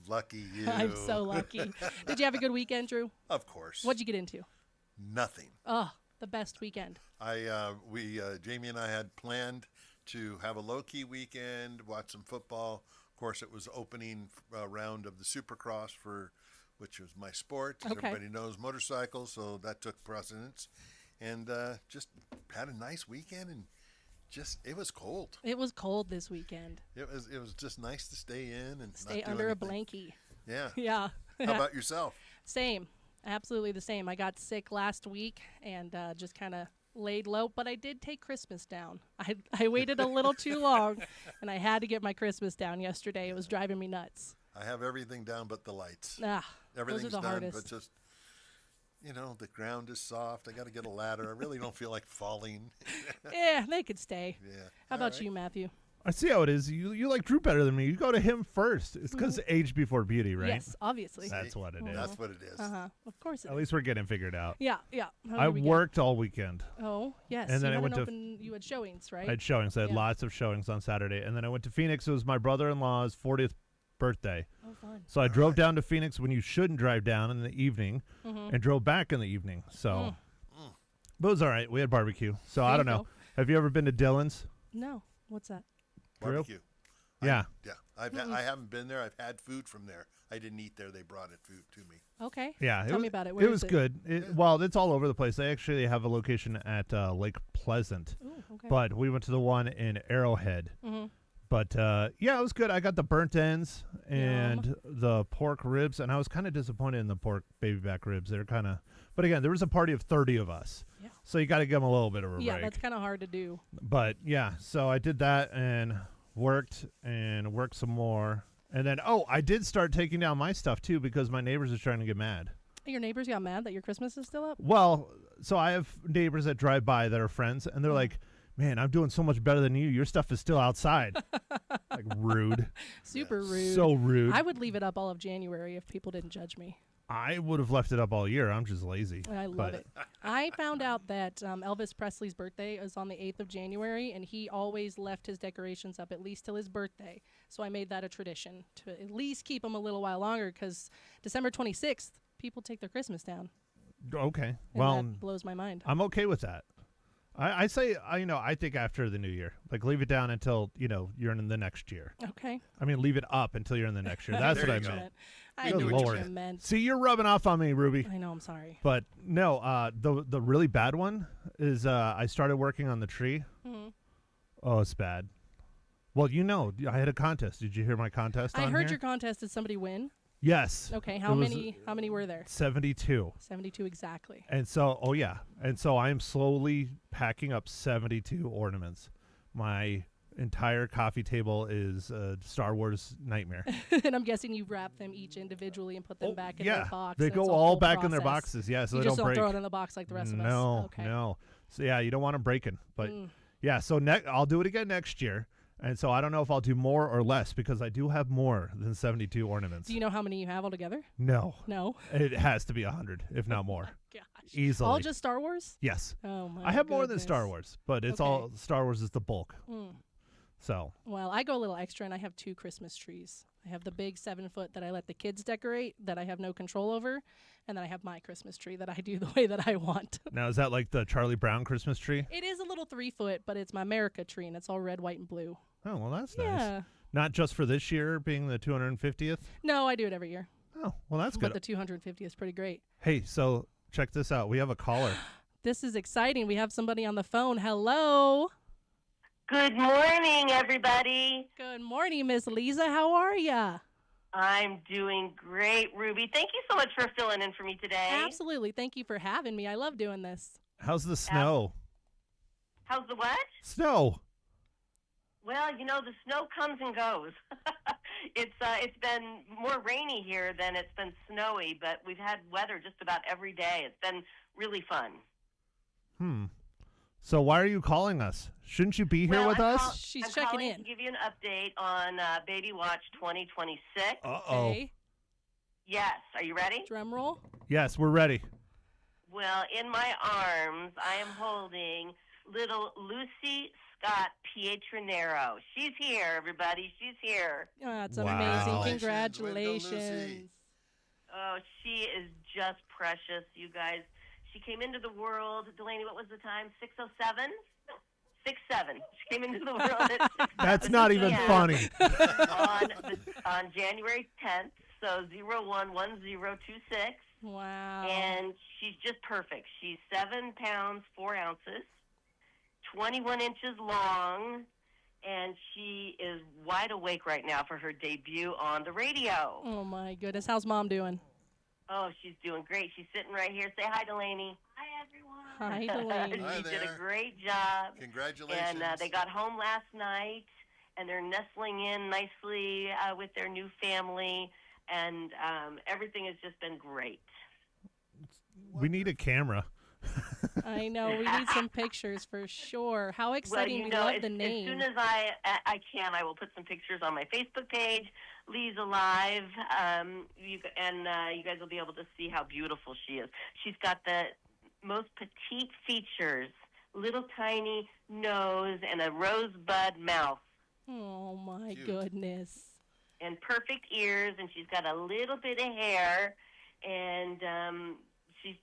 lucky you. I'm so lucky. Did you have a good weekend, Drew? Of course. What'd you get into? Nothing. Oh, the best weekend. Jamie and I had planned to have a low-key weekend, watch some football. Of course, it was opening round of the Supercross which was my sport. As Okay. everybody knows motorcycles, so that took precedence. And just had a nice weekend, and it was cold. It was cold this weekend. It was just nice to stay in and Stay not do under anything. a blankie. Yeah. Yeah. How about yourself? Same. Absolutely the same. I got sick last week and just kind of laid low, but I did take Christmas down. I waited a little too long, and I had to get my Christmas down yesterday. It was driving me nuts. I have everything down but the lights. those Everything's are the done, hardest. but just, the ground is soft. I got to get a ladder. I really don't feel like falling. Yeah, they could stay. Yeah. How about you, Matthew? I see how it is. You like Drew better than me. You go to him first. It's because age before beauty, right? Yes, obviously. That's what it is. That's what it is. Of course it At is. least we're getting figured out. Yeah. How I did we get? worked all weekend. Oh, yes. And then you I went to- you had showings, right? I had showings. I had Yeah. lots of showings on Saturday. And then I went to Phoenix. It was my brother-in-law's 40th birthday. Oh, fun. So I drove down to Phoenix when you shouldn't drive down in the evening and drove back in the evening. So, but it was all right. We had barbecue. So I There don't you know. go. Have you ever been to Dylan's? No. What's that? Drew? Barbecue. Yeah. I haven't been there. I've had food from there. I didn't eat there. They brought it food to me. Okay. Yeah. Tell was, me about it. It Where was is it? good. Well, it's all over the place. They actually have a location at Lake Pleasant. Ooh, okay. But we went to the one in Arrowhead. Mm-hmm. But, yeah, it was good. I got the burnt ends and the pork ribs, and I was kind of disappointed in the pork baby back ribs. They're kind of – but, again, there was a party of 30 of us. Yeah. So you got to give them a little bit of a Yeah, break. that's kind of hard to do. But, yeah, so I did that and worked some more. And then, I did start taking down my stuff, too, because my neighbors are trying to get mad. Your neighbors got mad that your Christmas is still up? Well, so I have neighbors that drive by that are friends, and they're like, man, I'm doing so much better than you. Your stuff is still outside. Like, rude. Super rude. So rude. I would leave it up all of January if people didn't judge me. I would have left it up all year. I'm just lazy. I love it. I found out that Elvis Presley's birthday is on the 8th of January, and he always left his decorations up at least till his birthday. So I made that a tradition to at least keep them a little while longer, because December 26th, people take their Christmas down. Okay. And Well, that blows my mind. I'm okay with that. I say, I think after the new year. Like, leave it down until, you're in the next year. Okay. I mean, leave it up until you're in the next year. That's There what I you go. meant. I Good knew what Lord. you meant. See, you're rubbing off on me, Ruby. I know, I'm sorry. But no, the really bad one is I started working on the tree. Mm-hmm. Oh, it's bad. Well, I had a contest. Did you hear my contest I on heard here? your contest. Did somebody win? Yes. Okay, It how was many were there? 72. 72 exactly. And so, And so I am slowly packing up 72 ornaments. My entire coffee table is a Star Wars nightmare. And I'm guessing you wrap them each individually and put them back in their box. They and go it's a all whole back in their process. boxes. Yeah, so You they just don't don't break. throw it in the box like the rest of us. No, Okay. no. So yeah, you don't want them breaking. But yeah, so I'll do it again next year. And so I don't know if I'll do more or less because I do have more than 72 ornaments. Do you know how many you have altogether? No. No. It has to be 100, if not more. Gosh. Easily. All just Star Wars? Yes. Oh my I have more than goodness. Star Wars, but it's Okay. all Star Wars is the bulk. So Well, I go a little extra, and I have 2 Christmas trees. I have the big 7-foot that I let the kids decorate that I have no control over, and then I have my Christmas tree that I do the way that I want. now is that like the Charlie Brown Christmas tree? It is a little 3-foot, but it's my America tree, and it's all red, white, and blue. Oh, well, that's nice. Yeah. Not just for this year being the 250th. No, I do it every year. Oh, well, that's But good. the 250th is pretty great. Hey, so check this out. We have a caller. This is exciting. We have somebody on the phone. Hello. Good morning, everybody. Good morning, Miss Leza. How are ya? I'm doing great, Ruby. Thank you so much for filling in for me today. Absolutely. Thank you for having me. I love doing this. How's the snow? How's the what? Snow. Well, the snow comes and goes. It's been more rainy here than it's been snowy, but we've had weather just about every day. It's been really fun. So why are you calling us? Shouldn't you be here with us? She's I'm checking calling in. to give you an update on Baby Watch 2026. Uh-oh. Okay. Yes, are you ready? Drum roll. Yes, we're ready. Well, in my arms, I am holding little Lucy Scott Pietranero. She's here, everybody. She's here. Oh, that's Wow. amazing. Congratulations. Way to go, Lucy. Congratulations. Oh, she is just precious, you guys. She came into the world, Delaney, what was the time? 6:07? 6:07. She came into the world at 6:07 That's not even p.m. funny. on January 10th, so 011026. Wow. And she's just perfect. She's 7 pounds 4 ounces, 21 inches long, and she is wide awake right now for her debut on the radio. Oh my goodness. How's Mom doing? Oh, she's doing great. She's sitting right here. Say hi, Delaney. Hi, everyone. Hi, Delaney. Hi She did there. a great job. Congratulations. And they got home last night, and they're nestling in nicely with their new family, and everything has just been great. We need a camera. I know. We need some pictures for sure. How exciting. Well, We love the as name. soon as I can, I will put some pictures on my Facebook page, Leza Live, you guys will be able to see how beautiful she is. She's got the most petite features, little tiny nose, and a rosebud mouth, Oh my Cute. goodness. and perfect ears, and she's got a little bit of hair, and she's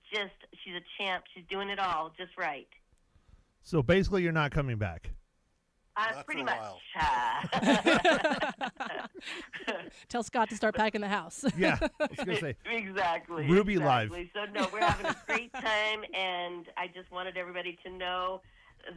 a champ. She's doing it all just right. So basically, you're not coming back. Not Pretty for a much. Tell Scott to start packing the house. Yeah, I was gonna say. Exactly. Ruby Live. exactly. So, no, we're having a great time, and I just wanted everybody to know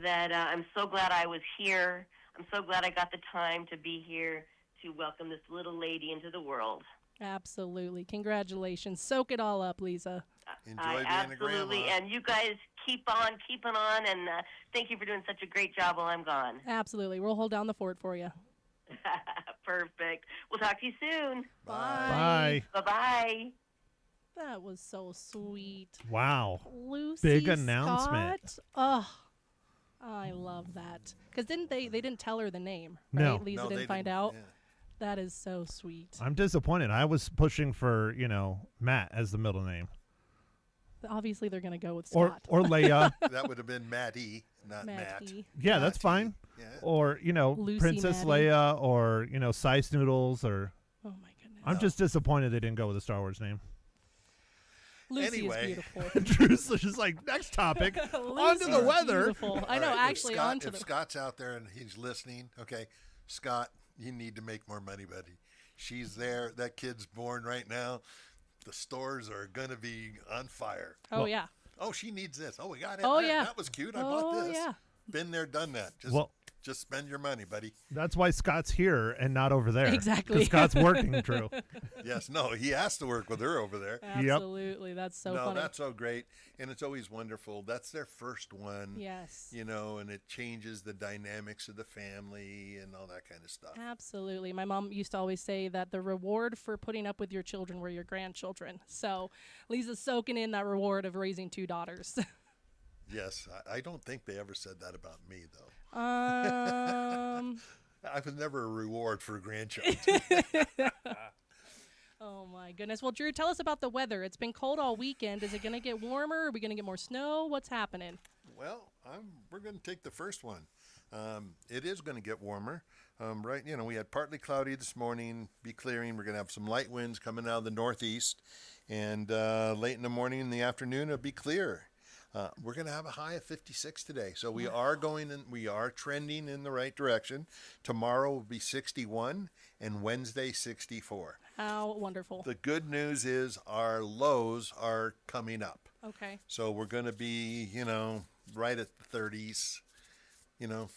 that I'm so glad I was here. I'm so glad I got the time to be here to welcome this little lady into the world. Absolutely. Congratulations. Soak it all up, Leza. Enjoy I being a absolutely, grandma. and you guys keep on keeping on, and thank you for doing such a great job while I'm gone. Absolutely. We'll hold down the fort for you. Perfect. We'll talk to you soon. Bye. Bye-bye. That was so sweet. Wow. Lucy Big announcement. Scott. Oh, I love that. Because they didn't tell her the name, No. right? Leza No, they didn't find didn't. out. Yeah. That is so sweet. I'm disappointed. I was pushing for, Matt as the middle name. Obviously, they're going to go with Or Scott. Leia. That would have been Maddie, not Matt. Matty. Yeah, that's Matty. fine. Yeah. Or, Lucy Princess Maddie. Leia or, Sice Noodles or Oh, my goodness. I'm just disappointed they didn't go with a Star Wars name. Lucy Anyway. is beautiful. Drew's just like, next topic. On to Lucy the is weather. Beautiful. I All know, right, if actually, Scott, on to if the... Scott's out there and he's listening, okay, Scott, you need to make more money, buddy. She's there. That kid's born right now. The stores are going to be on fire. Oh, yeah. Oh, she needs this. Oh, we got it. Oh, That- yeah. That was cute. I bought Oh, this. yeah. Been there, done that. Just spend your money, buddy. That's why Scott's here and not over there. Exactly. Because Scott's working, Drew. Yes, no, he has to work with her over there. Absolutely. That's so no, funny. that's so great. And it's always wonderful. That's their first one. Yes. And it changes the dynamics of the family and all that kind of stuff. Absolutely. My mom used to always say that the reward for putting up with your children were your grandchildren. So Lisa's soaking in that reward of raising 2 daughters. Yes, I don't think they ever said that about me, though. I was never a reward for grandchildren. Oh my goodness. Well, Drew, tell us about the weather. It's been cold all weekend. Is it going to get warmer? Are we going to get more snow? What's happening? Well, we're going to take the first one. It is going to get warmer. Right, we had partly cloudy this morning, be clearing. We're going to have some light winds coming out of the northeast. And late in the morning and the afternoon, it'll be clear. We're going to have a high of 56 today. So we are trending in the right direction. Tomorrow will be 61 and Wednesday 64. How wonderful. The good news is our lows are coming up. Okay. So we're going to be, right at the 30s.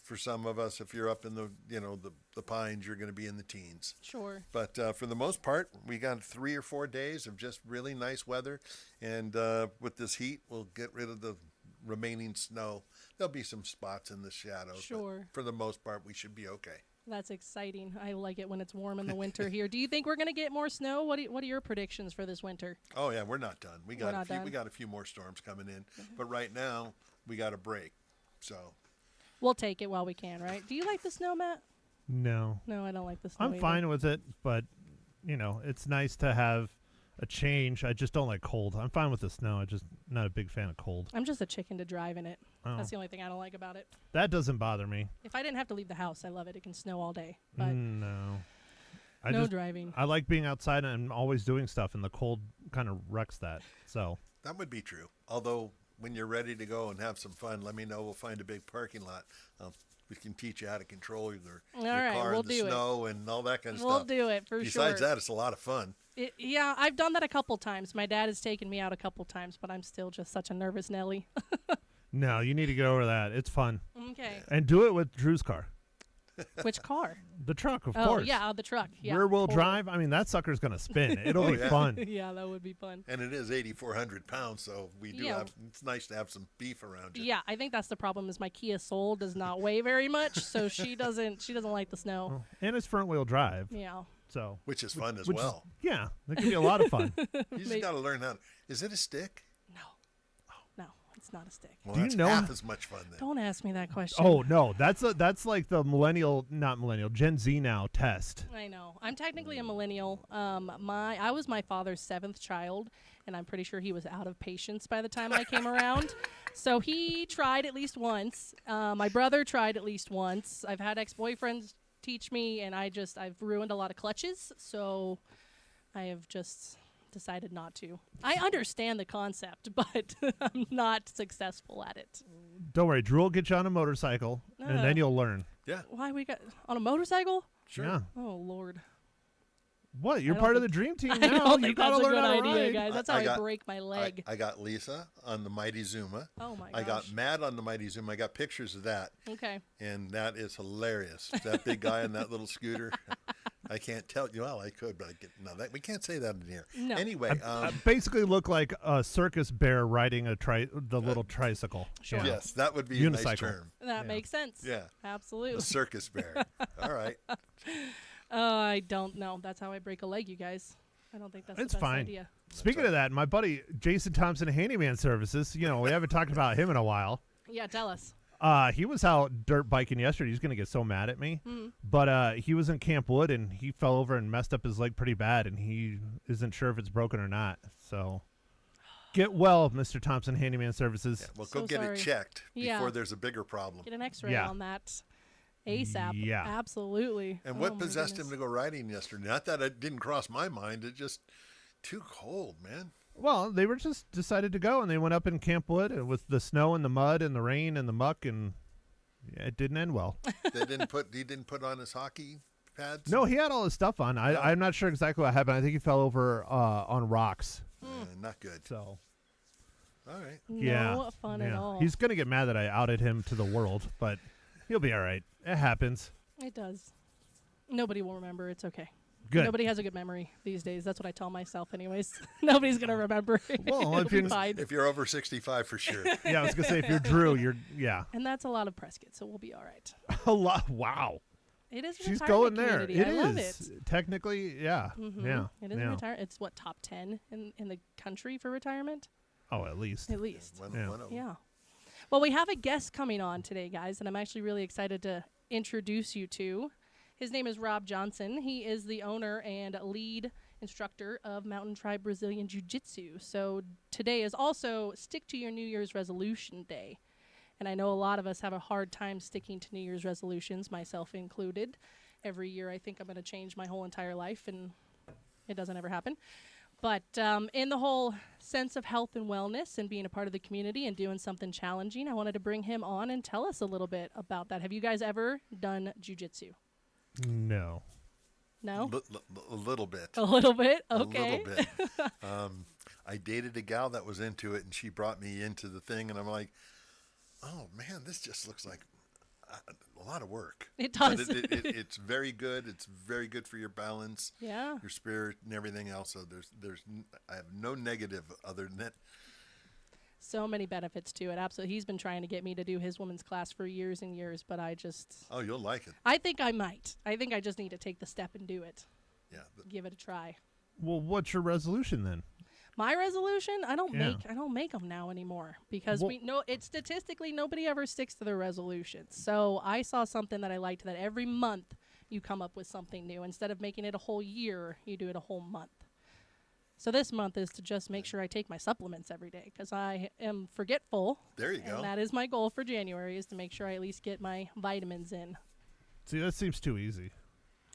For some of us, if you're up in the pines, you're going to be in the teens. Sure. But for the most part, we got 3 or 4 days of just really nice weather. And with this heat, we'll get rid of the remaining snow. There'll be some spots in the shadows. Sure. But for the most part, we should be okay. That's exciting. I like it when it's warm in the winter here. Do you think we're going to get more snow? What are your predictions for this winter? Oh, yeah, we're not done. We We're got not done. we got a few more storms coming in. But right now, we got a break. So We'll take it while we can, right? Do you like the snow, Matt? No. No, I don't like the snow I'm either. fine with it, but, it's nice to have a change. I just don't like cold. I'm fine with the snow. I'm just not a big fan of cold. I'm just a chicken to drive in it. Oh. That's the only thing I don't like about it. That doesn't bother me. If I didn't have to leave the house, I love it. It can snow all day. But No. no driving. I like being outside and always doing stuff, and the cold kind of wrecks that. So That would be true. Although, when you're ready to go and have some fun, let me know. We'll find a big parking lot. We can teach you how to control your right, car we'll in the do it. snow and all that kind of We'll stuff. do it for Besides sure. that, it's a lot of fun. Yeah, I've done that a couple times. My dad has taken me out a couple times, but I'm still just such a nervous Nelly. no, you need to get over that. It's fun, Okay. and do it with Drew's car, Which car? the truck, of Oh, course. yeah, the truck. Yeah, Rear wheel totally. drive. I mean, that sucker's gonna spin. It'll Oh, be yeah. fun. Yeah, that would be fun. And it is 8,400 pounds, so we do Yeah. have. It's nice to have some beef around you. Yeah, I think that's the problem. Is my Kia Soul does not weigh very much, so she doesn't like the snow. And it's front wheel drive. Yeah. So Which is fun as which is- well. yeah, that can be a lot of fun. You just got to learn how. Is it a stick? No, it's not a stick. Well, Do you that's know- half as much fun then. Don't ask me that question. Oh no, that's like the not millennial, Gen Z now test. I know. I'm technically a millennial. I was my father's 7th child, and I'm pretty sure he was out of patience by the time I came around. So he tried at least once. My brother tried at least once. I've had ex-boyfriends teach me, and I've ruined a lot of clutches. So I have just decided not to. I understand the concept, but I'm not successful at it. Don't worry, Drew will get you on a motorcycle, and then you'll learn. Yeah, Why we got on a motorcycle? sure. Yeah. Oh Lord. What? You're I don't part of the think- dream team I now. don't You think gotta that's a learn good how to idea, ride. guys. That's I how I got- break my leg. I got Lisa on the Mighty Zuma. Oh my I got gosh. Matt on the Mighty Zuma. I got pictures of that, Okay. and that is hilarious. That big guy on that little scooter. I can't tell you. Well, I could, but we can't say that in here. No. Anyway, I basically look like a circus bear riding the little tricycle. Sure. Yeah. yes, that would be a nice Unicycle. term. That makes sense. Yeah. Absolutely. The circus bear. All right. I don't know. That's how I break a leg, you guys. I don't think that's It's the best fine. idea. Speaking of that, my buddy Jason Thompson, Handyman Services. We haven't talked about him in a while. Yeah, tell us. He was out dirt biking yesterday. He's gonna get so mad at me. But he was in Camp Wood and he fell over and messed up his leg pretty bad, and he isn't sure if it's broken or not. So get well, Mr. Thompson, Handyman Services. Yeah, well, So go get sorry. it checked Yeah. before there's a bigger problem. Get an X-ray Yeah. on that ASAP. Yeah. Absolutely. And Oh what my possessed goodness. him to go riding yesterday? Not that it didn't cross my mind. It just too cold, man. Well, they were just decided to go, and they went up in Camp Wood with the snow and the mud and the rain and the muck, and it didn't end well. He didn't put on his hockey pads. No, he had all his stuff on. I'm not sure exactly what happened. I think he fell over on rocks. Not good. So All right. No fun at all. He's gonna get mad that I outed him to the world, but he'll be all right. It happens. It does. Nobody will remember. It's okay. Good. Nobody has a good memory these days. That's what I tell myself, anyways. Nobody's gonna remember. Well, It'll if be you're- fine. If you're over 65, for sure. Yeah, I was gonna say if you're Drew, And that's a lot of Prescott, so we'll be all right. a lot. Wow, It is. A she's retirement going there. community. It I love is it. technically, yeah, Mhm. yeah, It is yeah. a retire. It's what, top 10 in the country for retirement, Oh, at least. at least. One Yeah. of them. Yeah. Well, we have a guest coming on today, guys, and I'm actually really excited to introduce you to. His name is Rob Johnson. He is the owner and lead instructor of Mountain Tribe Brazilian Jiu-Jitsu. So today is also Stick to Your New Year's Resolution Day. And I know a lot of us have a hard time sticking to New Year's resolutions, myself included. Every year I think I'm going to change my whole entire life, and it doesn't ever happen. But in the whole sense of health and wellness and being a part of the community and doing something challenging, I wanted to bring him on and tell us a little bit about that. Have you guys ever done jiu-jitsu? No. No? A little bit. A little bit? Okay. A little bit. I dated a gal that was into it, and she brought me into the thing, and I'm like, oh, man, this just looks like a lot of work. It But does. it's very good. It's very good for your balance, Yeah. your spirit, and everything else. So I have no negative other than that. So many benefits to it. Absolutely. He's been trying to get me to do his women's class for years and years, but I You'll like it. I think I might. I think I just need to take the step and do it. Yeah. Give it a try. Well, what's your resolution then? My resolution, I don't Yeah. make them now anymore because Well- we know it's statistically nobody ever sticks to their resolutions. So I saw something that I liked, that every month you come up with something new. Instead of making it a whole year, you do it a whole month. So this month is to just make sure I take my supplements every day because I am forgetful. There you go. And that is my goal for January is to make sure I at least get my vitamins in. See, that seems too easy.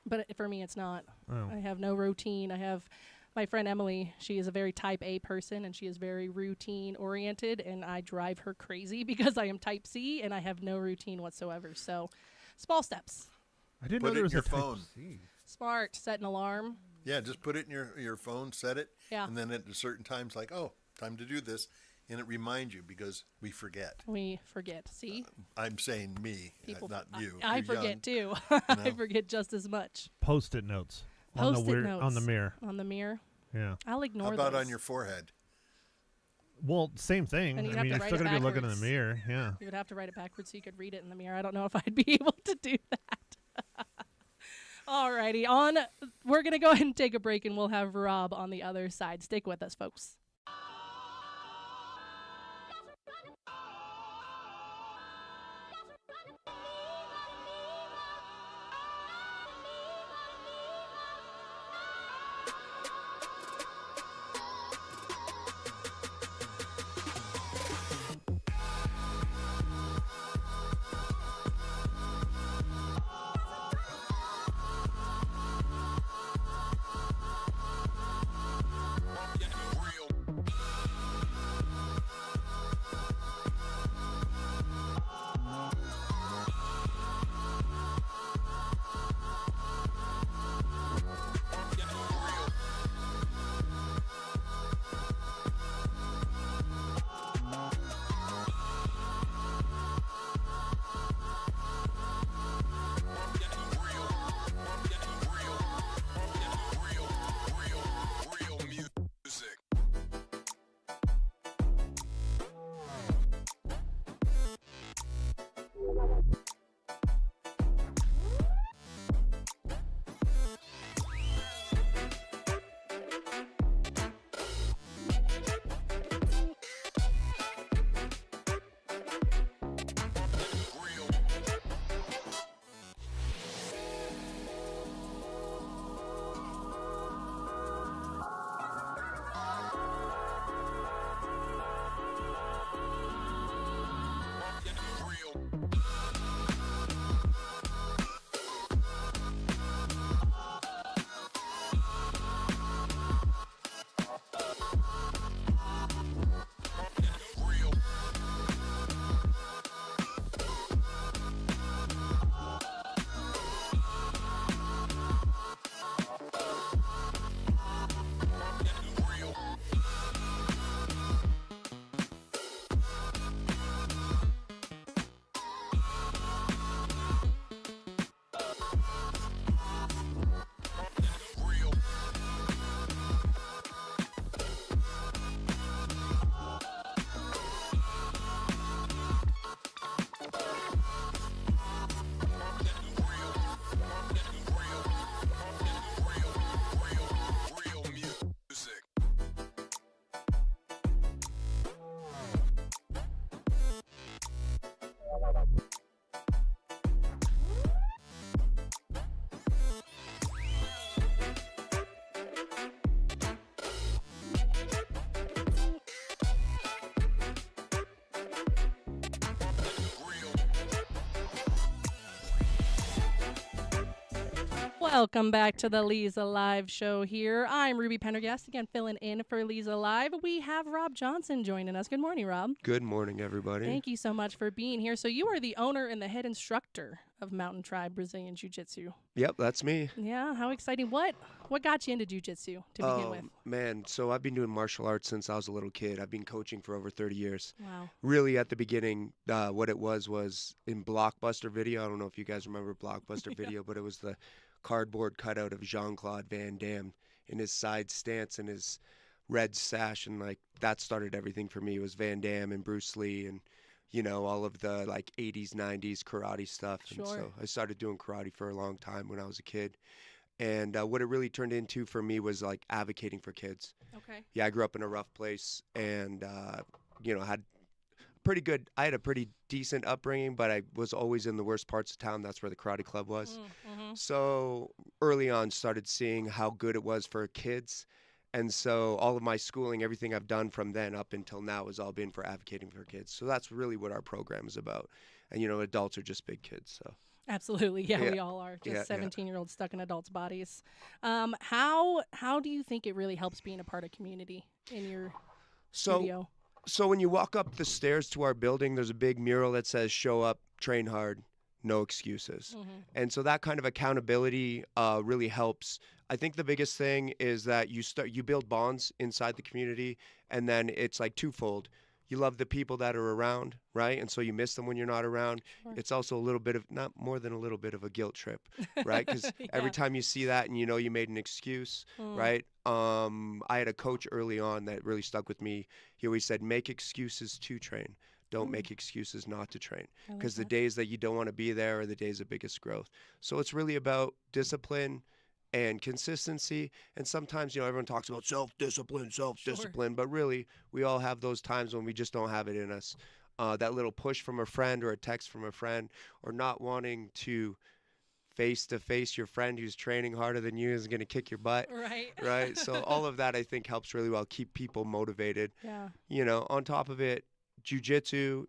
But for me, it's not. Oh. I have no routine. I have my friend Emily. She is a very type A person, and she is very routine oriented, and I drive her crazy because I am type C, and I have no routine whatsoever. So small steps. I didn't Put know it there in was your a type phone. C. Smart. Set an alarm. Yeah, just put it in your phone, set it, Yeah. and then at certain times, like, oh, time to do this, and it reminds you because we forget. We forget. See? I'm saying me, People, not you. I You're forget young. too. I forget just as much. Post-it notes. Post-it notes. On the mirror. On the mirror. Yeah. I'll ignore How about those. on your forehead? Well, same thing. And you'd I have mean, to you're write still it going to be looking in the backwards. mirror. Yeah. You would have to write it backwards so you could read it in the mirror. I don't know if I'd be able to do that. Alrighty, we're going to go ahead and take a break, and we'll have Rob on the other side. Stick with us, folks. Welcome back to the Leza Live show here. I'm Ruby Pendergast, again filling in for Leza Live. We have Rob Johnson joining us. Good morning, Rob. Good morning, everybody. Thank you so much for being here. So you are the owner and the head instructor of Mountain Tribe Brazilian Jiu-Jitsu. Yep, that's me. Yeah, how exciting. What got you into Jiu-Jitsu to begin with? Man, so I've been doing martial arts since I was a little kid. I've been coaching for over 30 years. Wow. Really, at the beginning, what it was in Blockbuster Video. I don't know if you guys remember Blockbuster Video, but it was the cardboard cutout of Jean-Claude Van Damme in his side stance and his red sash, and like that started everything for me. It was Van Damme and Bruce Lee and all of the like 80s 90s karate stuff. Sure. And so I started doing karate for a long time when I was a kid, and what it really turned into for me was like advocating for kids. Okay. Yeah, I grew up in a rough place, and I had a pretty decent upbringing, but I was always in the worst parts of town. That's where the karate club was. Mm-hmm. So early on, started seeing how good it was for kids, And so all of my schooling, everything I've done from then up until now has all been for advocating for kids. So that's really what our program is about. And, adults are just big kids. So Absolutely. Yeah, Yeah. we all are Yeah, yeah. just 17-year-olds stuck in adults' bodies. How do you think it really helps being a part of community in your So studio? So when you walk up the stairs to our building, there's a big mural that says "Show up, train hard, no excuses." And so that kind of accountability really helps. I think the biggest thing is that you build bonds inside the community, and then it's like twofold. You love the people that are around, right? And so you miss them when you're not around. Sure. It's also a little bit of, not more than a little bit of a guilt trip, right? Because every Yeah. time you see that and you made an excuse, right? I had a coach early on that really stuck with me. He always said, make excuses to train. Don't make excuses not to train. I like Because the that. days that you don't want to be there are the days of biggest growth. So it's really about discipline and consistency. And sometimes, everyone talks about self-discipline, but really, we all have those times when we just don't have it in us. That little push from a friend or a text from a friend, or not wanting to face-to-face your friend who's training harder than you is going to kick your butt. Right. Right. So all of that, I think, helps really well keep people motivated. Yeah. On top of it, jujitsu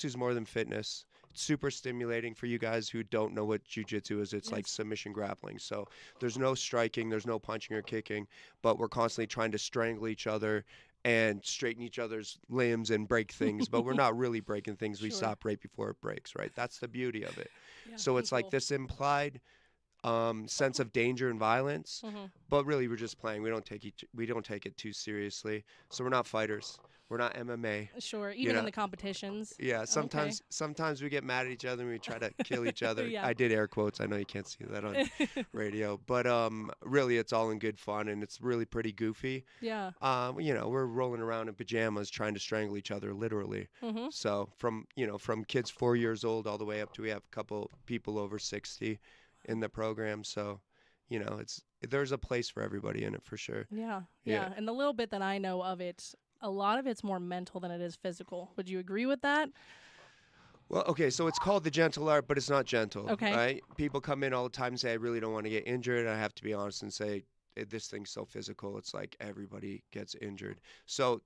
is more than fitness. It's super stimulating for you guys who don't know what jujitsu is. It's like Yes. submission grappling. So there's no striking, there's no punching or kicking, but we're constantly trying to strangle each other and straighten each other's limbs and break things, but we're not really breaking things. We Sure. stop right before it breaks, right? That's the beauty of it. Yeah, So it's like cool. this implied sense of danger and violence, but really we're just playing. We don't take it too seriously. So we're not fighters. We're not MMA. Sure. Even know, in the competitions. Yeah, sometimes we get mad at each other and we try to kill each other. Yeah. I did air quotes. I know you can't see that on radio, but really it's all in good fun and it's really pretty goofy. Yeah. We're rolling around in pajamas trying to strangle each other literally. So from kids 4 years old all the way up to, we have a couple people over 60 in the program. So, there's a place for everybody in it for sure. Yeah. Yeah. Yeah. And the little bit that I know of it, a lot of it's more mental than it is physical. Would you agree with that? Well, okay, so it's called the gentle art, but it's not gentle. Okay. Right? People come in all the time and say, I really don't want to get injured. And I have to be honest and say, this thing's so physical. It's like everybody gets injured. So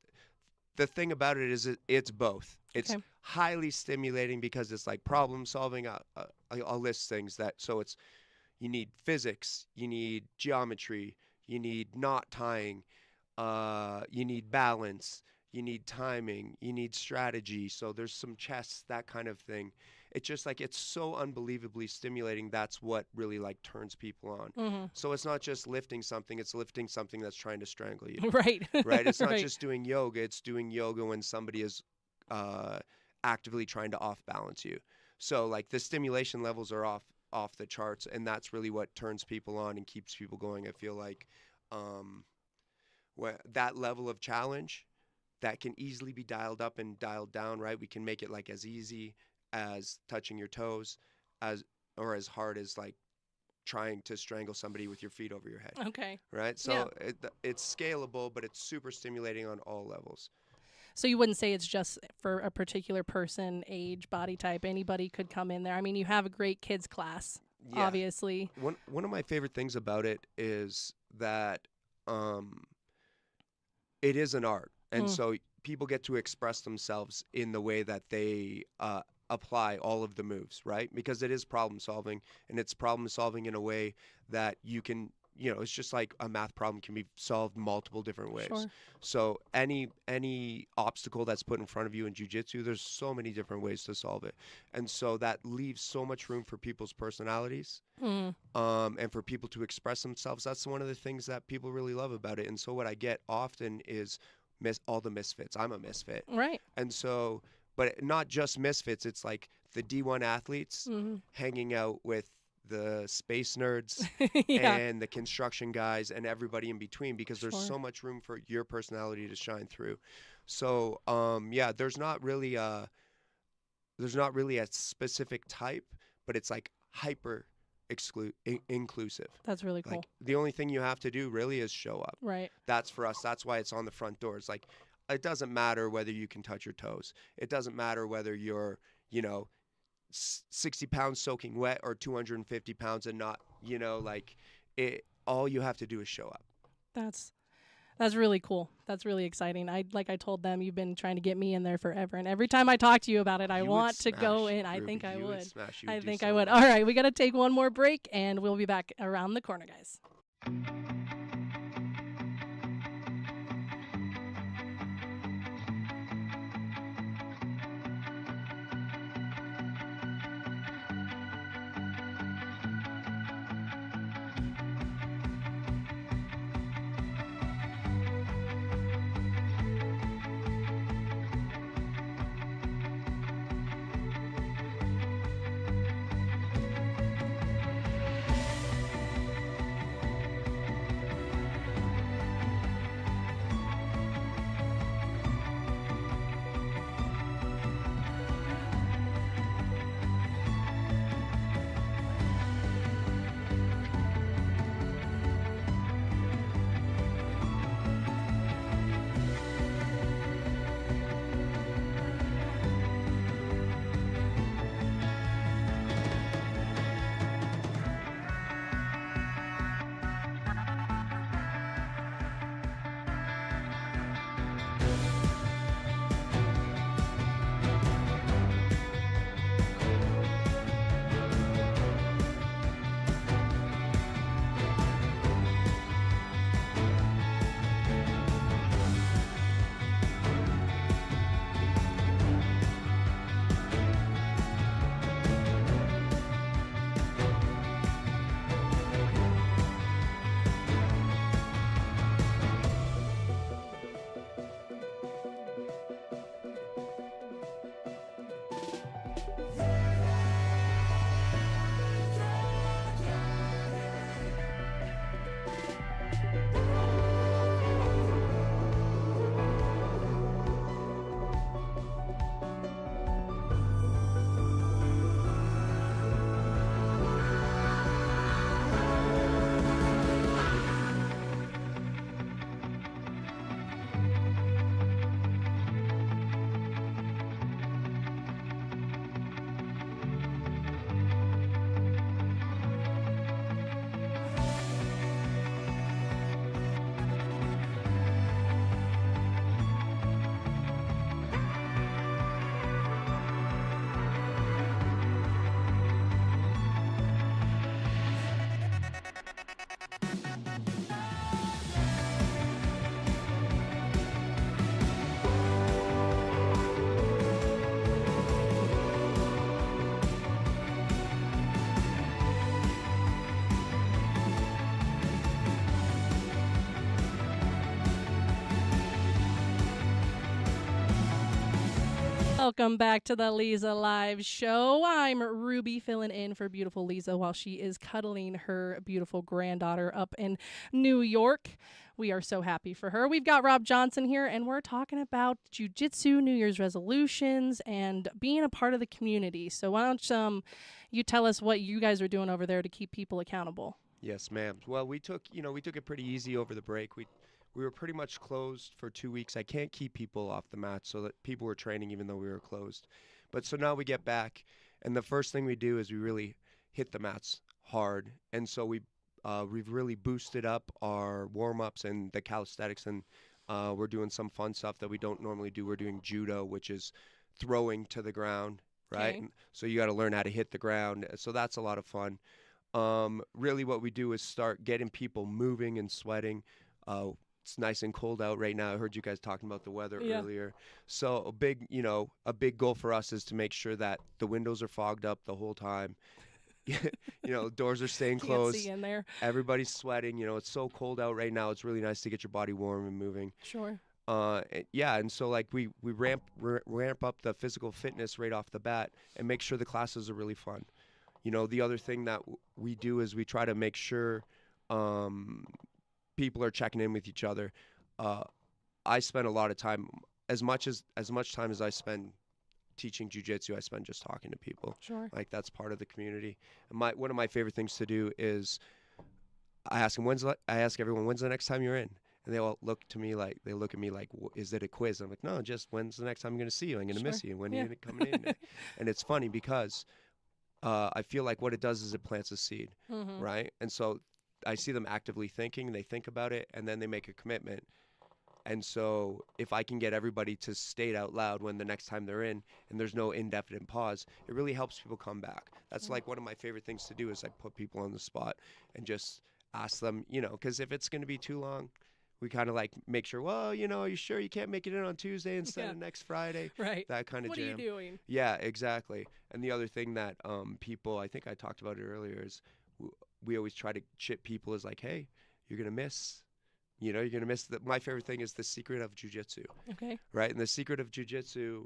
the thing about it is it's both. It's Okay. highly stimulating because it's like problem solving. I'll list things you need physics, you need geometry, you need knot tying, you need balance, you need timing, you need strategy. So there's some chess, that kind of thing. It's just like, it's so unbelievably stimulating. That's what really like turns people on. So it's not just lifting something, it's lifting something that's trying to strangle you. Right. Right? It's not Right. just doing yoga, it's doing yoga when somebody is actively trying to off balance you. So like the stimulation levels are off the charts, and that's really what turns people on and keeps people going. I feel like that level of challenge that can easily be dialed up and dialed down, right? We can make it like as easy as touching your toes or as hard as like trying to strangle somebody with your feet over your head. Okay. Right? So it's scalable, but it's super stimulating on all levels. So you wouldn't say it's just for a particular person, age, body type. Anybody could come in there. I mean, you have a great kids class, Yeah. obviously. One of my favorite things about it is that it is an art. And so people get to express themselves in the way that they apply all of the moves, right? Because it is problem solving, and it's problem solving in a way that you can, it's just like a math problem can be solved multiple different ways. Sure. So any obstacle that's put in front of you in jiu-jitsu, there's so many different ways to solve it. And so that leaves so much room for people's personalities and for people to express themselves. That's one of the things that people really love about it. And so what I get often is all the misfits. I'm a misfit. Right. And so, but not just misfits, it's like the D1 athletes hanging out with the space nerds Yeah. and the construction guys and everybody in between, because there's Sure. so much room for your personality to shine through. So, there's not really a specific type, but it's like hyper inclusive. That's really cool. Like the only thing you have to do really is show up. Right. That's for us. That's why it's on the front door. It's like, it doesn't matter whether you can touch your toes. It doesn't matter whether you're, 60 pounds soaking wet or 250 pounds and not, all you have to do is show up. That's really cool. That's really exciting. Like I told them, you've been trying to get me in there forever, and every time I talk to you about it, I You would want to go smash, in. I Ruby. think I You would. smash. You I would do think so I would. well. All right, we got to take one more break, and we'll be back around the corner, guys. Welcome back to the Leza Live Show. I'm Ruby filling in for beautiful Leza while she is cuddling her beautiful granddaughter up in New York. We are so happy for her. We've got Rob Johnson here, and we're talking about jiu-jitsu, New Year's resolutions, and being a part of the community. So why don't you tell us what you guys are doing over there to keep people accountable? Yes, ma'am. Well, we took it pretty easy over the break. We were pretty much closed for 2 weeks. I can't keep people off the mat, so that people were training even though we were closed. But so now we get back, and the first thing we do is we really hit the mats hard. And so we've really boosted up our warm-ups and the calisthenics, and we're doing some fun stuff that we don't normally do. We're doing judo, which is throwing to the ground, right? Okay. And so you got to learn how to hit the ground. So that's a lot of fun. Really what we do is start getting people moving and sweating. It's nice and cold out right now. I heard you guys talking about the weather earlier. So a big goal for us is to make sure that the windows are fogged up the whole time. Doors are staying Can't closed. see in there. Everybody's sweating. It's so cold out right now. It's really nice to get your body warm and moving. Sure. And so like we ramp up the physical fitness right off the bat and make sure the classes are really fun. The other thing that we do is we try to make sure people are checking in with each other. I spend a lot of time, as much time as I spend teaching jiu-jitsu, I spend just talking to people. Sure. Like that's part of the community. And one of my favorite things to do is I ask everyone, when's the next time you're in? And they all look at me like, is it a quiz? I'm like, no, just when's the next time I'm going to see you? I'm going to miss you. When are you coming in? And it's funny because I feel like what it does is it plants a seed, right? And so I see them actively thinking. They think about it, and then they make a commitment. And so if I can get everybody to state out loud when the next time they're in, and there's no indefinite pause, it really helps people come back. That's like one of my favorite things to do is I put people on the spot and just ask them, because if it's going to be too long, we kind of like make sure, well, are you sure you can't make it in on Tuesday instead of next Friday? Right. That kind of What jam. are you doing? Yeah, exactly. And the other thing that people, I think I talked about it earlier, is we always try to chip people is like, hey, you're going to miss. You're going to miss my favorite thing is the secret of jiu-jitsu, Okay. right? And the secret of jiu-jitsu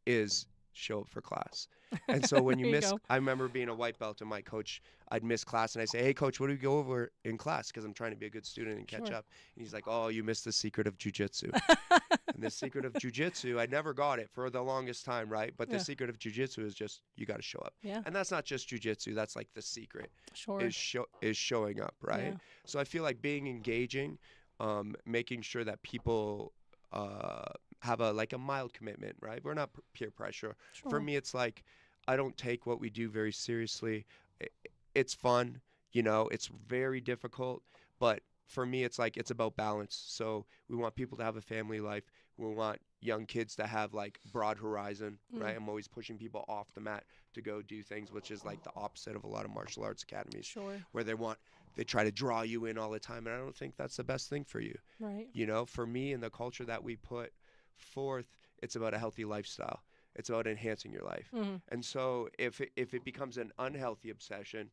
is show up for class. And so when you There you miss, go. I remember being a white belt and my coach, I'd miss class and I say, hey coach, what do we go over in class? Because I'm trying to be a good student and catch Sure. up. And he's like, oh, you missed the secret of jiu-jitsu. And the secret of jiu-jitsu, I never got it for the longest time, right? But the Yeah. secret of jiu-jitsu is just, you got to show up. Yeah. And that's not just jiu-jitsu. That's like the secret Sure. is showing up, right? Yeah. So I feel like being engaging, making sure that people have a mild commitment, right? We're not peer pressure. Sure. For me, it's like I don't take what we do very seriously. It's fun, it's very difficult, but for me, it's like it's about balance. So we want people to have a family life. We want young kids to have like broad horizon, right? I'm always pushing people off the mat to go do things, which is like the opposite of a lot of martial arts academies Sure. where they try to draw you in all the time. And I don't think that's the best thing for you. Right. For me and the culture that we put forth, it's about a healthy lifestyle. It's about enhancing your life. Mm-hmm. And so if it becomes an unhealthy obsession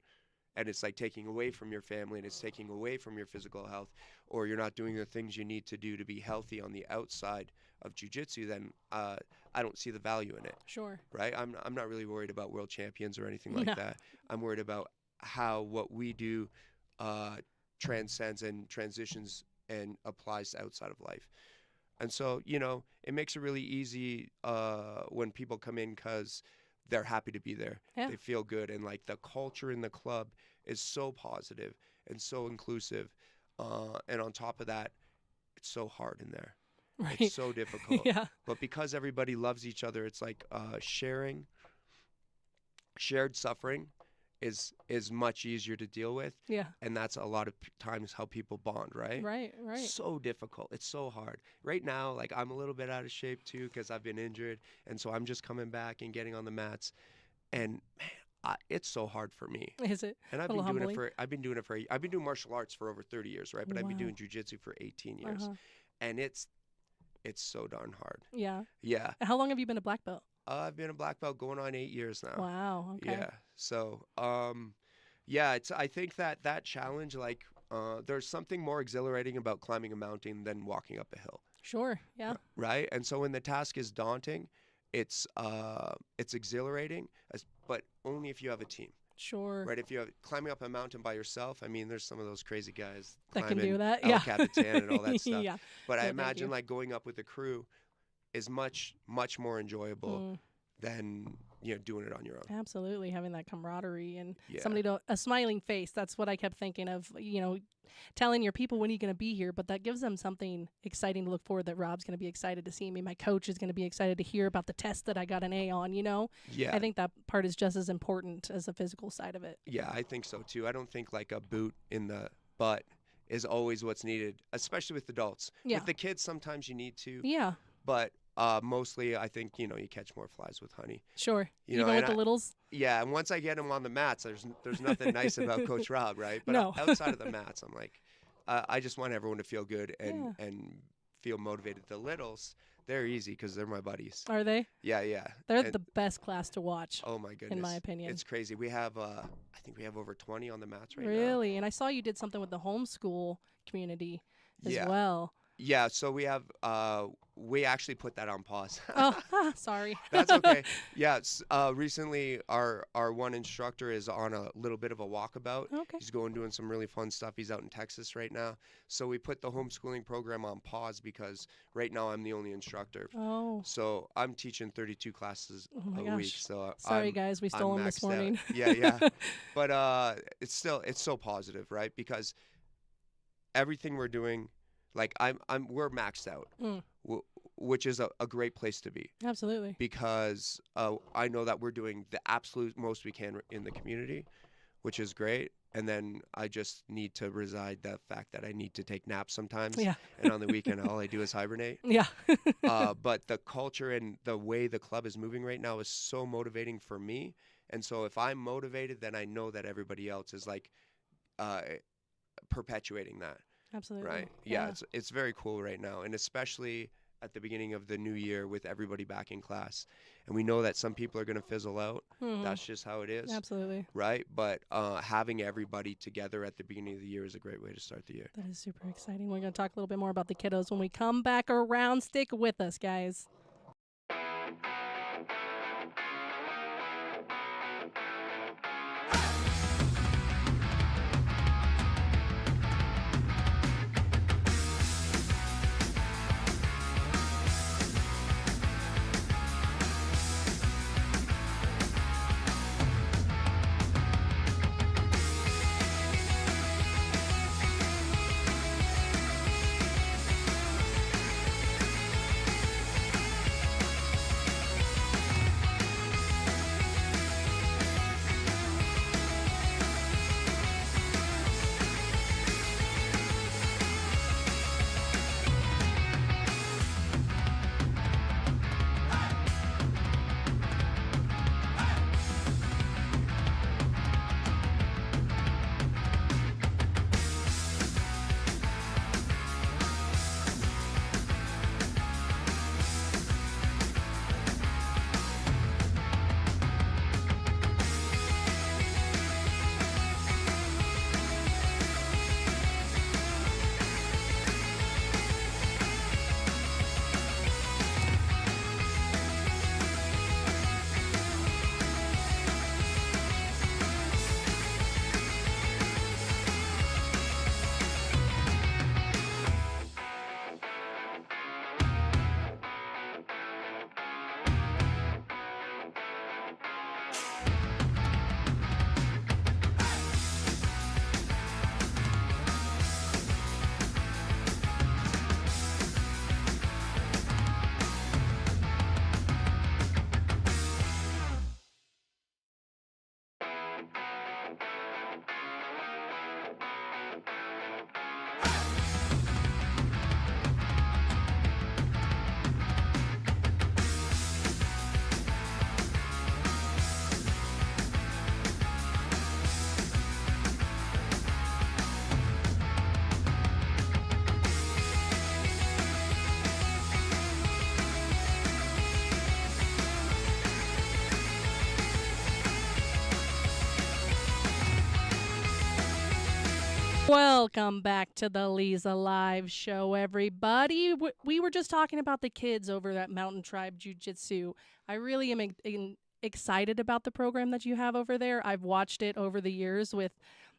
and it's like taking away from your family and it's taking away from your physical health, or you're not doing the things you need to do to be healthy on the outside of jiu-jitsu, then I don't see the value in it, Sure. right? I'm not really worried about world champions or anything like No. that. I'm worried about how what we do transcends and transitions and applies to outside of life. And so, it makes it really easy when people come in because they're happy to be there. Yeah. They feel good. And like the culture in the club is so positive and so inclusive. And on top of that, it's so hard in there. Right. It's so difficult. Yeah. But because everybody loves each other, it's like shared suffering is much easier to deal with. Yeah. And that's a lot of times how people bond, right? Right. Right. So difficult. It's so hard. Right now, like I'm a little bit out of shape too because I've been injured, and so I'm just coming back and getting on the mats, and man, it's so hard for me. Is it? And I've A been little doing humbling? I've been doing martial arts for over 30 years, right? But I've been Wow. doing jiu-jitsu for 18 years, Uh-huh. and it's so darn hard. Yeah. Yeah. How long have you been a black belt? I've been a black belt going on 8 years now. Wow. Okay. Yeah. So, I think that challenge, like, there's something more exhilarating about climbing a mountain than walking up a hill, Sure. Yeah. right? And so when the task is daunting, it's exhilarating, but only if you have a team, Sure. right? If you're climbing up a mountain by yourself, I mean, there's some of those crazy guys That can climbing do that. El Yeah. Capitan and all that stuff. Yeah. But I No, thank imagine you. like going up with a crew is much, much more enjoyable Mm, than doing it on your own. absolutely. Having that camaraderie and Yeah. somebody to a smiling face. That's what I kept thinking of. Telling your people when are you going to be here, but that gives them something exciting to look forward. That Rob's going to be excited to see me. My coach is going to be excited to hear about the test that I got an A on. Yeah. I think that part is just as important as the physical side of it. Yeah, I think so too. I don't think like a boot in the butt is always what's needed, especially with adults. Yeah. With the kids, sometimes you need to, Yeah. but mostly I think, you catch more flies with honey. Sure. You know, Even with and the littles. Yeah, and once I get them on the mats, there's nothing nice about Coach Rob, right? But No. outside of the mats, I'm like, I just want everyone to feel good and Yeah. and feel motivated. The littles, they're easy because they're my buddies. Are they? Yeah. They're And- the best class to watch. Oh my goodness. in my opinion. It's crazy. We have I think we have over 20 on the mats right now. Really? And I saw you did something with the homeschool community as Yeah. well. Yeah, so we have we actually put that on pause. Oh, sorry. That's okay. Yeah, recently our one instructor is on a little bit of a walkabout. Okay. He's doing some really fun stuff. He's out in Texas right now. So we put the homeschooling program on pause because right now I'm the only instructor. Oh. So I'm teaching 32 classes Oh my a week. gosh. So Sorry, I'm, guys. We I'm stole them this maxed out. morning. Yeah. But it's so positive, right? Because everything we're doing, like we're maxed out, Mm. which is a great place to be Absolutely. because I know that we're doing the absolute most we can in the community, which is great. and then I just need to reside the fact that I need to take naps sometimes. Yeah. And on the weekend, all I do is hibernate. Yeah. But the culture and the way the club is moving right now is so motivating for me. And so if I'm motivated, then I know that everybody else is like uh, perpetuating that, Absolutely. right? Yeah, it's very cool right now, and especially at the beginning of the new year with everybody back in class. And we know that some people are going to fizzle out. Mhm. That's just how it is. Absolutely. Right? But having everybody together at the beginning of the year is a great way to start the year. That is super exciting. We're going to talk a little bit more about the kiddos when we come back around. Stick with us, guys. Welcome back to the Leza Live Show, everybody. We were just talking about the kids over at Mountain Tribe Jiu-Jitsu. I really am excited about the program that you have over there. I've watched it over the years with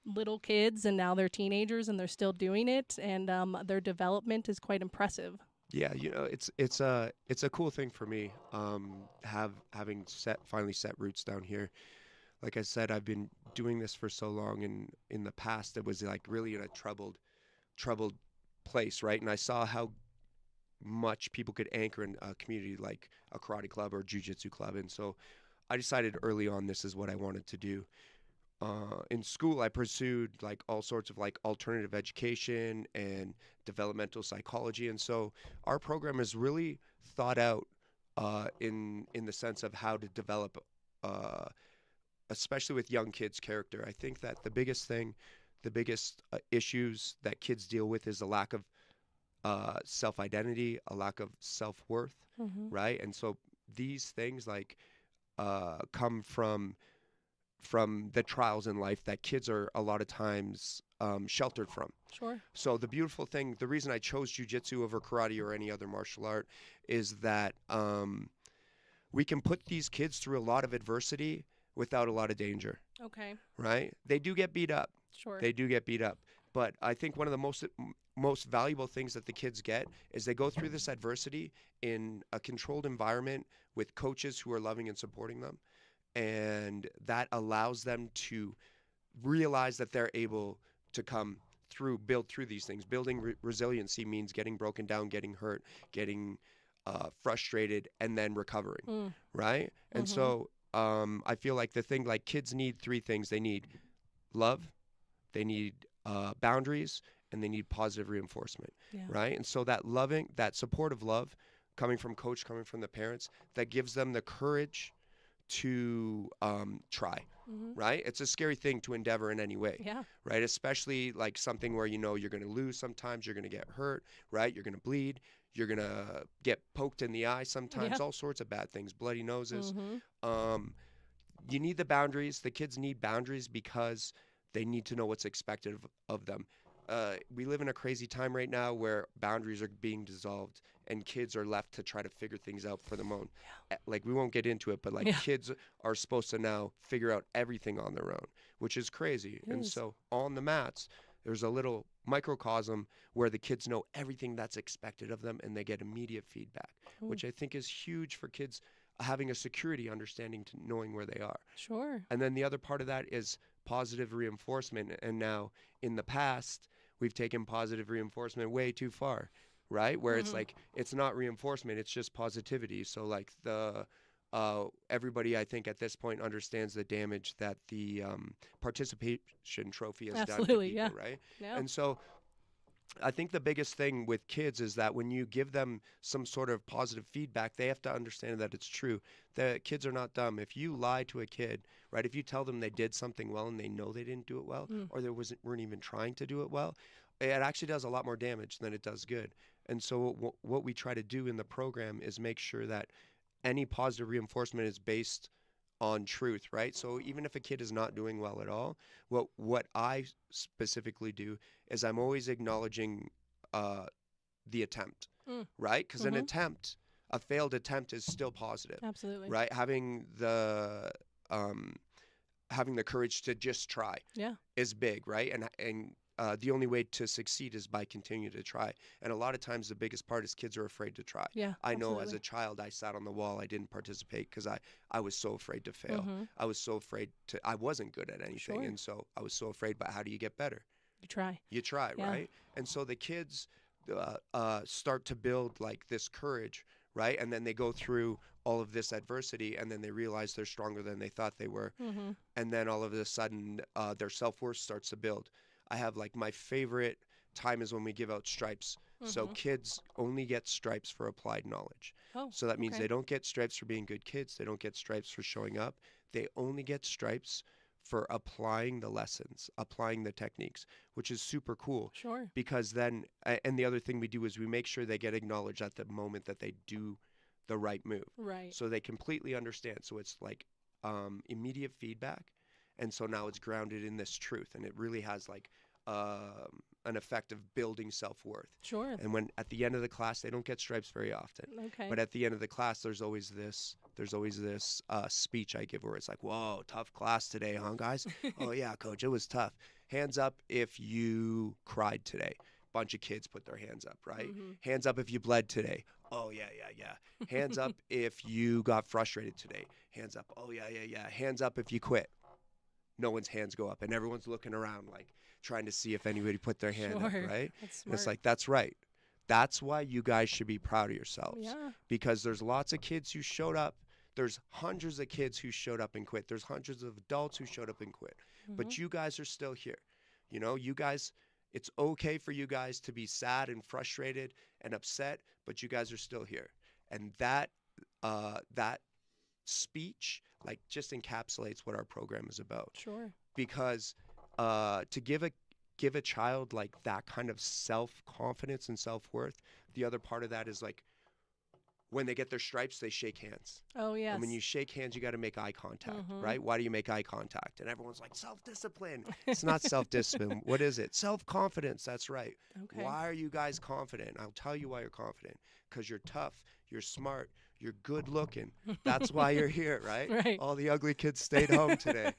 little kids, and now they're teenagers, and they're still doing it, and their development is quite impressive. Yeah, it's a cool thing for me. Having finally set roots down here. Like I said, I've been doing this for so long, and in the past it was like really in a troubled place, right? And I saw how much people could anchor in a community like a karate club or a jiu-jitsu club, and so I decided early on this is what I wanted to do. In school, I pursued like all sorts of like alternative education and developmental psychology, and so our program is really thought out in the sense of how to develop, especially with young kids' character. I think that the biggest issues that kids deal with is a lack of self-identity, a lack of self-worth, right? And so these things like come from the trials in life that kids are a lot of times sheltered from. Sure. So the beautiful thing, the reason I chose jiu-jitsu over karate or any other martial art is that we can put these kids through a lot of adversity without a lot of danger, Okay. right? They do get beat up. Sure. They do get beat up. But I think one of the most valuable things that the kids get is they go through this adversity in a controlled environment with coaches who are loving and supporting them. And that allows them to realize that they're able to build through these things. Building resiliency means getting broken down, getting hurt, getting frustrated, and then recovering, right? And so I feel like kids need three things. They need love, they need boundaries, and they need positive reinforcement, Yeah. right? And so that supportive love coming from coach, coming from the parents, that gives them the courage to try, right? It's a scary thing to endeavor in any way, Yeah. right? Especially like something where you're going to lose sometimes, you're going to get hurt, right? You're going to bleed, you're going to get poked in the eye sometimes, Yeah. all sorts of bad things, bloody noses. Mm-hmm. You need the boundaries. The kids need boundaries because they need to know what's expected of them. We live in a crazy time right now where boundaries are being dissolved and kids are left to try to figure things out for their own. Like, we won't get into it, but like Yeah. kids are supposed to now figure out everything on their own, which is crazy. It And is. so on the mats, there's a little microcosm where the kids know everything that's expected of them and they get immediate feedback, Ooh. which I think is huge for kids having a security understanding to knowing where they are. Sure. And then the other part of that is positive reinforcement. And now in the past, we've taken positive reinforcement way too far, right? Where it's like, it's not reinforcement, it's just positivity. So like everybody, I think at this point, understands the damage that the participation trophy has Absolutely, done to people, right? Yeah. And so I think the biggest thing with kids is that when you give them some sort of positive feedback, they have to understand that it's true. The kids are not dumb. If you lie to a kid, right, if you tell them they did something well and they know they didn't do it well, or they weren't even trying to do it well, it actually does a lot more damage than it does good. And so what we try to do in the program is make sure that any positive reinforcement is based on truth, right? So even if a kid is not doing well at all, what I specifically do is I'm always acknowledging the attempt, right? Because a failed attempt is still positive, Absolutely. right? Having the courage to just try Yeah. is big, right? And the only way to succeed is by continuing to try. And a lot of times the biggest part is kids are afraid to try. Yeah. I know as absolutely. a child, I sat on the wall. I didn't participate because I was so afraid to fail. I was so afraid I wasn't good at anything. Sure. And so I was so afraid, but how do you get better? You try. You try, Yeah. right? And so the kids start to build like this courage, right? And then they go through all of this adversity and then they realize they're stronger than they thought they were. And then all of a sudden their self-worth starts to build. I have like my favorite time is when we give out stripes. So kids only get stripes for applied knowledge. Oh. So that means okay. they don't get stripes for being good kids. They don't get stripes for showing up. They only get stripes for applying the lessons, applying the techniques, which is super cool. Sure. Because then, and the other thing we do is we make sure they get acknowledged at the moment that they do the right move. Right. So they completely understand. So it's like immediate feedback. And so now it's grounded in this truth. And it really has like an effect of building self-worth. Sure. And when at the end of the class, they don't get stripes very often. Okay. But at the end of the class, there's always this speech I give where it's like, whoa, tough class today, huh, guys? Oh, yeah, coach, it was tough. Hands up if you cried today. Bunch of kids put their hands up, right? Hands up if you bled today. Oh, yeah. Hands up if you got frustrated today. Hands up. Oh, yeah. Hands up if you quit. No one's hands go up, and everyone's looking around like trying to see if anybody put their hand up, Sure. right? That's And it's smart. like, that's right. That's why you guys should be proud of yourselves. Yeah. Because there's lots of kids who showed up. There's hundreds of kids who showed up and quit. There's hundreds of adults who showed up and quit. But you guys are still here. You guys, it's okay for you guys to be sad and frustrated and upset, but you guys are still here. And that speech like just encapsulates what our program is about. Sure. Because to give a child like that kind of self-confidence and self-worth, the other part of that is like when they get their stripes, they shake hands. Oh, yes. And when you shake hands, you got to make eye contact, right? Why do you make eye contact? And everyone's like, self-discipline. It's not self-discipline. What is it? Self-confidence. That's right. Okay. Why are you guys confident? I'll tell you why you're confident. Because you're tough, you're smart, you're good looking. That's why you're here, right? Right. All the ugly kids stayed home today.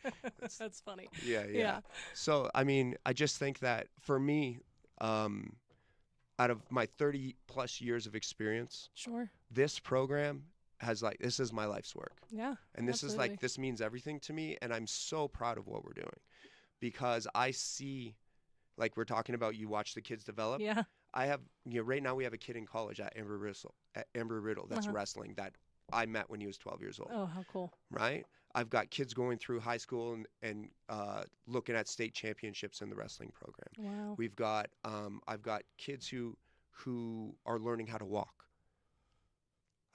That's funny. Yeah. So, I mean, I just think that for me, out of my 30 plus years of experience, Sure. this program has like, this is my life's work. Yeah. And this is absolutely. like, this means everything to me. And I'm so proud of what we're doing because I see, like we're talking about, you watch the kids develop. Yeah. I have, right now we have a kid in college at Embry Riddle that's wrestling that I met when he was 12 years old. Oh, how cool. Right? I've got kids going through high school and looking at state championships in the wrestling program. Wow. We've got I've got kids who are learning how to walk.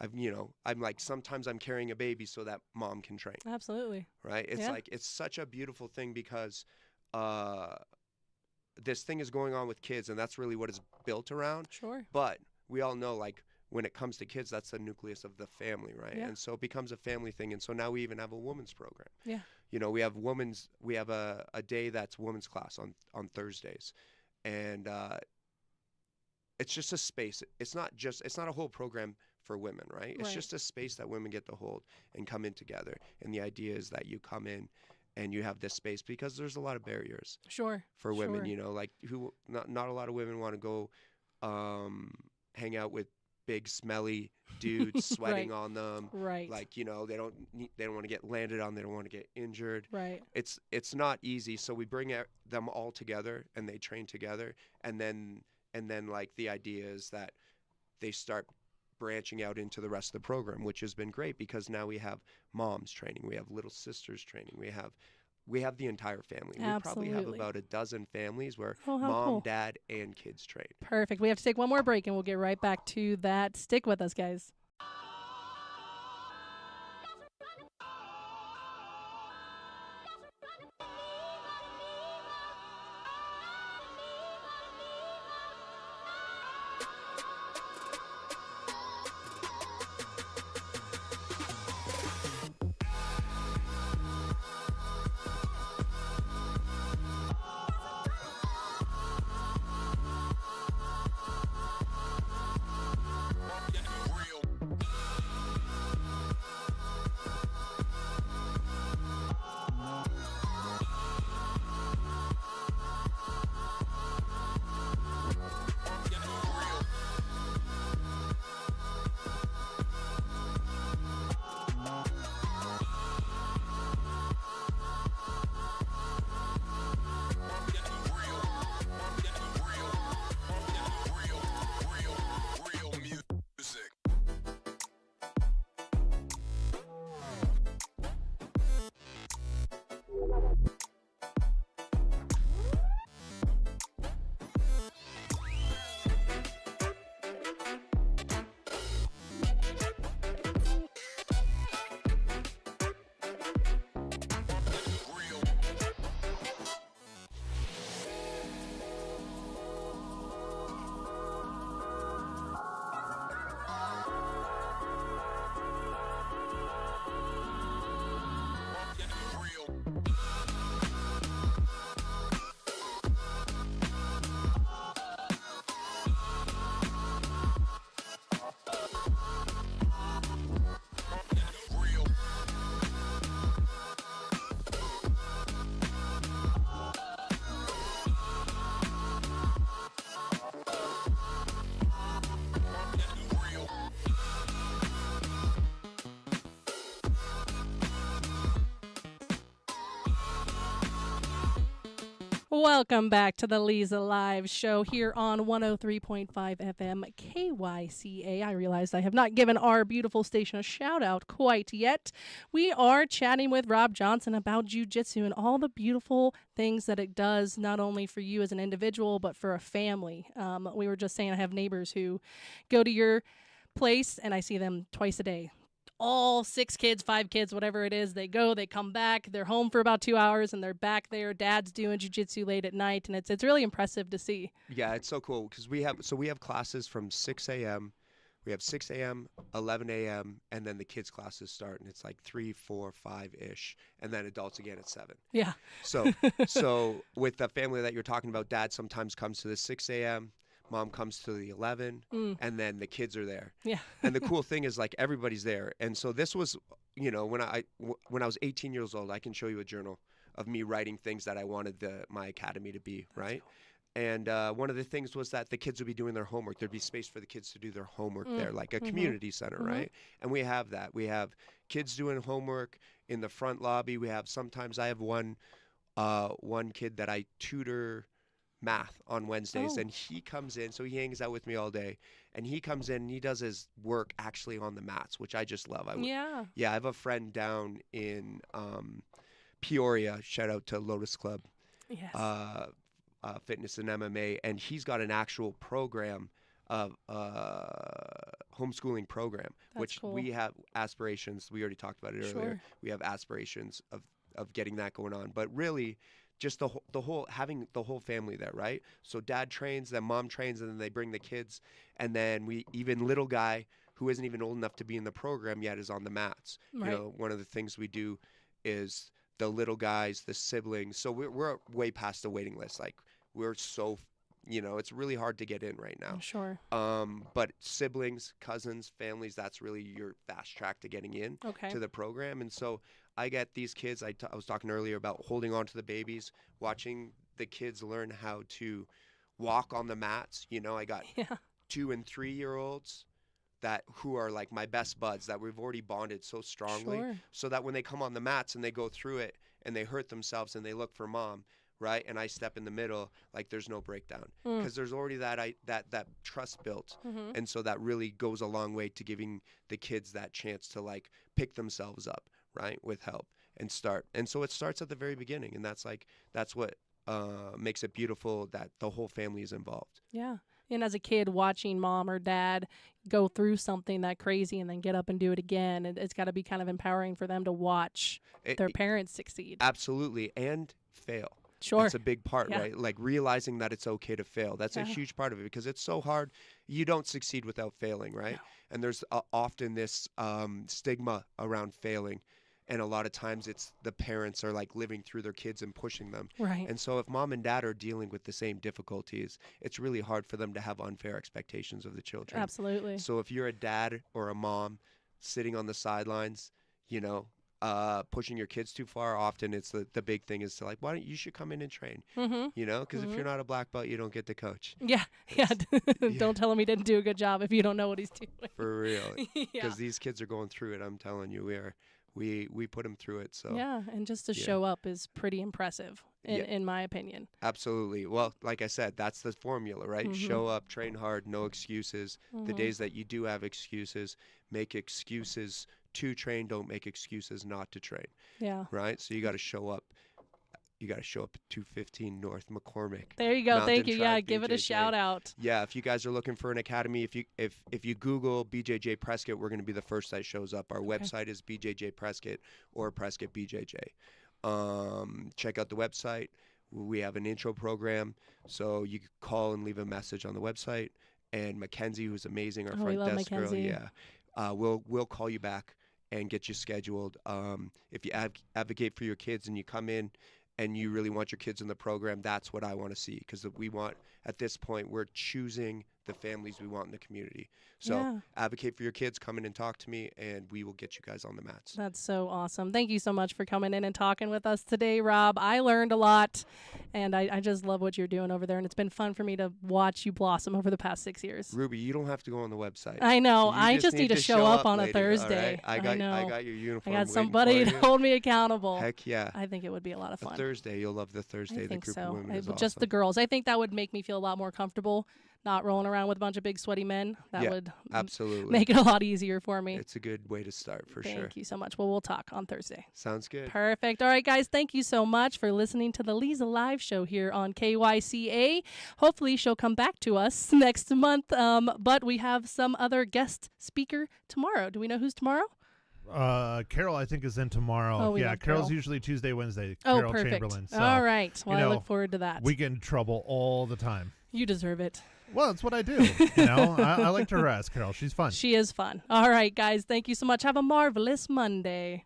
I'm like, sometimes I'm carrying a baby so that mom can train. Absolutely. Right? It's Yeah. like, it's such a beautiful thing because this thing is going on with kids, and that's really what it's built around. Sure. But we all know, like, when it comes to kids, that's the nucleus of the family, right? Yeah. And so it becomes a family thing. And so now we even have a women's program. Yeah. We have a day that's women's class on Thursdays. And it's just a space. It's not a whole program for women, right? It's Right. just a space that women get to hold and come in together. And the idea is that you come in and you have this space, because there's a lot of barriers Sure. for women, Sure. like not a lot of women want to go hang out with big smelly dudes sweating Right. on them. Right. Like, they don't want to get landed on, they don't want to get injured. Right. It's not easy, so we bring them all together and they train together, and then like the idea is that they start branching out into the rest of the program, which has been great, because now we have moms training, we have little sisters training, we have the entire family. We probably have Absolutely. about a dozen families where Oh, how mom, cool. dad, and kids train. Perfect. We have to take one more break and we'll get right back to that. Stick with us, guys. Welcome back to the Leza Live show here on 103.5 FM KYCA. I realized I have not given our beautiful station a shout out quite yet. We are chatting with Rob Johnson about jiu-jitsu and all the beautiful things that it does, not only for you as an individual, but for a family. We were just saying I have neighbors who go to your place and I see them twice a day. All 6 kids, 5 kids, whatever it is, they go, they come back, they're home for about 2 hours, and they're back there. Dad's doing jiu-jitsu late at night, and it's really impressive to see. Yeah, it's so cool because we have classes from 6 a.m. We have 6 a.m., 11 a.m., and then the kids' classes start, and it's like 3, 4, 5-ish, and then adults again at 7. Yeah. So with the family that you're talking about, Dad sometimes comes to the 6 a.m., Mom comes to the 11, and then the kids are there. Yeah. And the cool thing is, like, everybody's there. And so this was, when I was 18 years old, I can show you a journal of me writing things that I wanted my academy to be, right? And one of the things was that the kids would be doing their homework. There'd be space for the kids to do their homework there, like a community center, right? And we have that. We have kids doing homework in the front lobby. Sometimes I have one kid that I tutor math on Wednesdays, Oh. and he comes in, so he hangs out with me all day, and he comes in and he does his work actually on the mats, which I just love. Yeah. Yeah, I have a friend down in Peoria. Shout out to Lotus Club Yes. Fitness and MMA, and he's got an actual program of homeschooling program, That's which cool. we have aspirations. We already talked about it earlier. Sure. We have aspirations of getting that going on, but really. Just the whole having the whole family there, right? So dad trains, then mom trains, and then they bring the kids, and then we even little guy who isn't even old enough to be in the program yet is on the mats. Right. You know, one of the things we do is the little guys, the siblings. So we're way past the waiting list. Like we're so, it's really hard to get in right now. Sure. But siblings, cousins, families, that's really your fast track to getting in Okay. to the program. And so I get these kids, I was talking earlier about holding on to the babies, watching the kids learn how to walk on the mats. I got Yeah. 2 and 3-year-olds who are like my best buds that we've already bonded so strongly, Sure. so that when they come on the mats and they go through it and they hurt themselves and they look for mom, right, and I step in the middle, like there's no breakdown because there's already that trust built. Mm-hmm. And so that really goes a long way to giving the kids that chance to like pick themselves up, right, with help and start. And so it starts at the very beginning, and that's what makes it beautiful, that the whole family is involved. Yeah. And as a kid watching mom or dad go through something that crazy and then get up and do it again, it's got to be kind of empowering for them to watch their parents succeed. Absolutely. And fail. Sure. That's a big part, Yeah. right? Like realizing that it's okay to fail. That's a Yeah. huge part of it because it's so hard. You don't succeed without failing, right? No. And there's often this stigma around failing. And a lot of times it's the parents are like living through their kids and pushing them. Right. And so if mom and dad are dealing with the same difficulties, it's really hard for them to have unfair expectations of the children. Absolutely. So if you're a dad or a mom sitting on the sidelines, pushing your kids too far, often it's the big thing is to like, why don't you should come in and train, Mm-hmm. because if you're not a black belt, you don't get to coach. Yeah. Yeah. Don't tell him he didn't do a good job if you don't know what he's doing. For real. Yeah. Because these kids are going through it. I'm telling you, we put them through it. So Yeah. And just to Yeah. show up is pretty impressive, Yeah. in my opinion. Absolutely. Well, like I said, that's the formula, right? Mhm. Show up, train hard, no excuses. The Mhm. days that you do have excuses, make excuses to train, don't make excuses not to train, Yeah. right? So you got to show up. You got to show up at 215 North McCormick. There you go. Mountain Thank you. Yeah. Track Give it a BJJ. shout out. Yeah, if you guys are looking for an academy, if you Google BJJ Prescott, we're going to be the first that shows up. Our website is BJJ Prescott or Prescott BJJ. Check out the website. We have an intro program, so you can call and leave a message on the website. And Mackenzie, who's amazing, our Oh, we front love desk girl, Mackenzie. yeah, we'll call you back and get you scheduled. If you advocate for your kids and you come in and you really want your kids in the program, that's what I want to see, because we want, at this point, we're choosing the families we want in the community. So Yeah. advocate for your kids, come in and talk to me, and we will get you guys on the mats. That's so awesome. Thank you so much for coming in and talking with us today, Rob. I learned a lot, and I just love what you're doing over there, and it's been fun for me to watch you blossom over the past 6 years. Ruby, you don't have to go on the website. I know. You I just need to show up on a lady, Thursday. all right? I know. got your I uniform. got waiting somebody for to you. hold me accountable. Heck yeah. I think it would be a lot of A fun. Thursday, you'll love the Thursday. I The think group so. of women is Just the awesome. girls. I think that would make me feel a lot more comfortable, not rolling around with a bunch of big sweaty men. That Yeah, would Absolutely. make it a lot easier for me. It's a good way to start for sure. Thank you so much. Well, we'll talk on Thursday. Sounds good. Perfect. All right, guys, thank you so much for listening to the Leza Live Show here on KYCA. Hopefully, she'll come back to us next month, but we have some other guest speaker tomorrow. Do we know who's tomorrow? Carol, I think, is in tomorrow. Oh, we yeah, love Carol's Carol. usually Tuesday, Wednesday. Oh, Carol perfect. Chamberlain. So, All right. Well, you I know, look forward to that. we get in trouble all the time. You deserve it. Well, it's what I do. I like to harass Carol. She's fun. She is fun. All right, guys, thank you so much. Have a marvelous Monday.